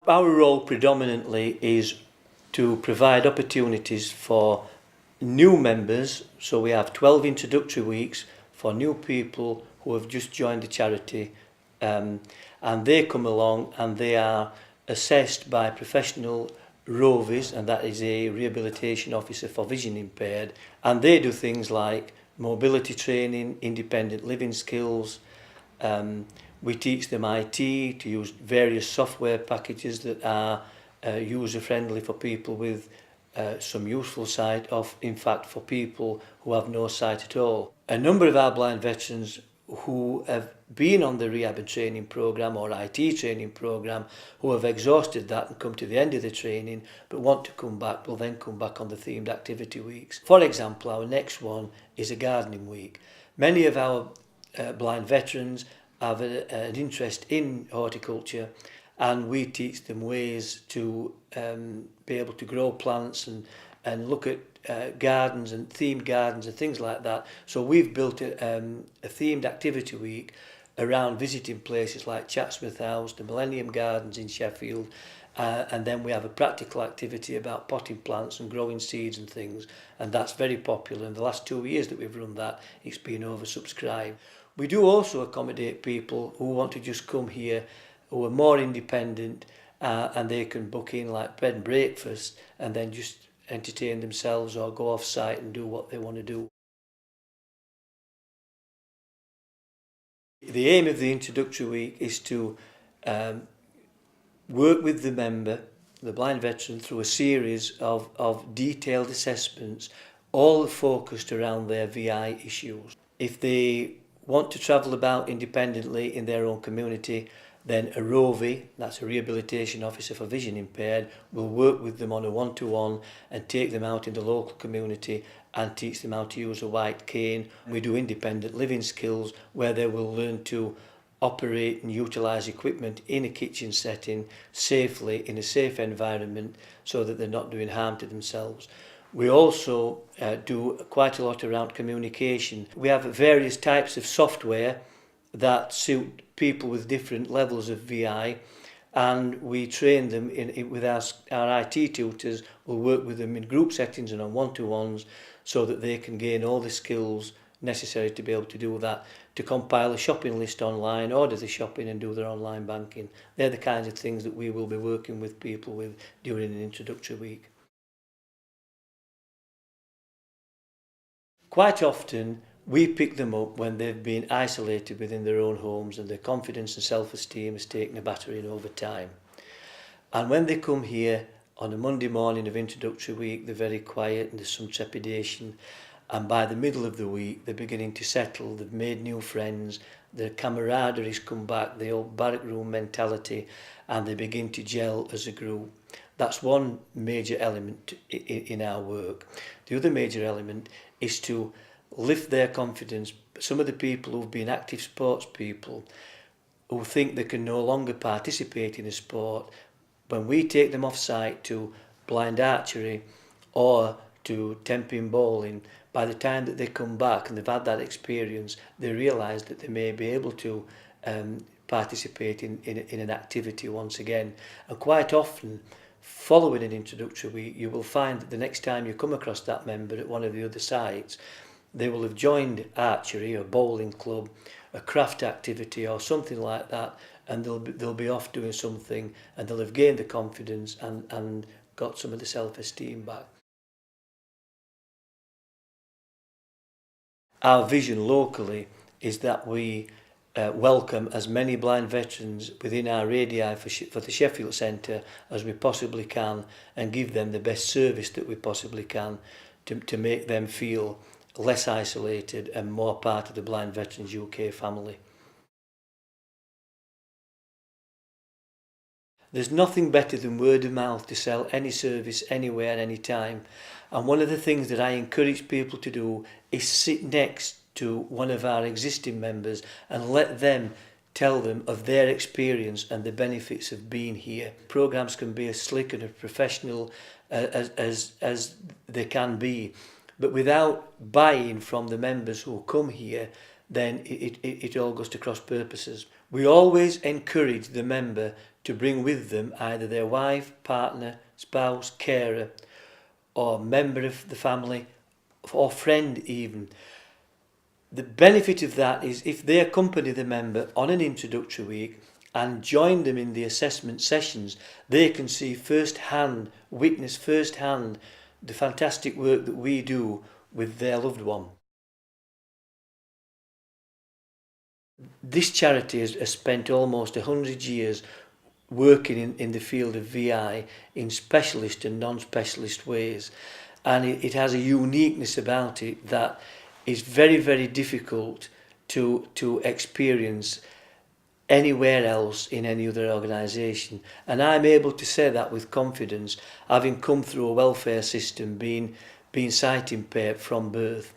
Our role predominantly is to provide opportunities for new members. So we have 12 introductory weeks for new people who have just joined the charity, and they come along and they are assessed by professional ROVIs, and that is a rehabilitation officer for vision impaired, and they do things like mobility training, independent living skills. We teach them IT, to use various software packages that are user-friendly for people with some useful sight, in fact for people who have no sight at all. A number of our blind veterans who have been on the rehab and training programme or IT training programme, who have exhausted that and come to the end of the training but want to come back, will then come back on the themed activity weeks. For example, our next one is a gardening week. Many of our blind veterans have an interest in horticulture, and we teach them ways to be able to grow plants and look at gardens and themed gardens and things like that. So we've built a themed activity week around visiting places like Chatsworth House, the Millennium Gardens in Sheffield, and then we have a practical activity about potting plants and growing seeds and things, and that's very popular. In the last 2 years that we've run that, it's been oversubscribed. We do also accommodate people who want to just come here, who are more independent, and they can book in like bed and breakfast and then just entertain themselves or go off site and do what they want to do. The aim of the introductory week is to work with the member, the blind veteran, through a series of detailed assessments, all focused around their VI issues. If they want to travel about independently in their own community, then a ROVI, that's a rehabilitation officer for vision impaired, will work with them on a one-to-one and take them out in the local community and teach them how to use a white cane. We do independent living skills where they will learn to operate and utilise equipment in a kitchen setting safely, in a safe environment, so that they're not doing harm to themselves. We also do quite a lot around communication. We have various types of software that suit people with different levels of VI, and we train them with our IT tutors. We'll work with them in group settings and on one-to-ones so that they can gain all the skills necessary to be able to do that, to compile a shopping list online, order the shopping and do their online banking. They're the kinds of things that we will be working with people with during an introductory week. Quite often, we pick them up when they've been isolated within their own homes and their confidence and self-esteem has taken a battering over time. And when they come here on a Monday morning of introductory week, they're very quiet and there's some trepidation. And by the middle of the week, they're beginning to settle, they've made new friends, their camaraderie's come back, the old barrack room mentality, and they begin to gel as a group. That's one major element in our work. The other major element is to lift their confidence. Some of the people who've been active sports people, who think they can no longer participate in a sport, when we take them off site to blind archery or to tenpin bowling, by the time that they come back and they've had that experience, they realise that they may be able to participate in an activity once again. And quite often, following an introductory week, you will find that the next time you come across that member at one of the other sites, they will have joined archery, a bowling club, a craft activity or something like that, and they'll be off doing something, and they'll have gained the confidence and got some of the self-esteem back. Our vision locally is that we welcome as many blind veterans within our radii for the Sheffield Centre as we possibly can, and give them the best service that we possibly can to make them feel less isolated and more part of the Blind Veterans UK family. There's nothing better than word of mouth to sell any service anywhere, anytime. And one of the things that I encourage people to do is sit next to one of our existing members and let them tell them of their experience and the benefits of being here. Programmes can be as slick and as professional as they can be, but without buy-in from the members who come here, then it all goes to cross purposes. We always encourage the member to bring with them either their wife, partner, spouse, carer, or member of the family, or friend even. The benefit of that is if they accompany the member on an introductory week and join them in the assessment sessions, they can see firsthand, witness firsthand the fantastic work that we do with their loved one. This charity has spent almost 100 years working in the field of VI in specialist and non-specialist ways, and it has a uniqueness about it that is very, very difficult to experience anywhere else in any other organisation. And I'm able to say that with confidence, having come through a welfare system, being sight impaired from birth.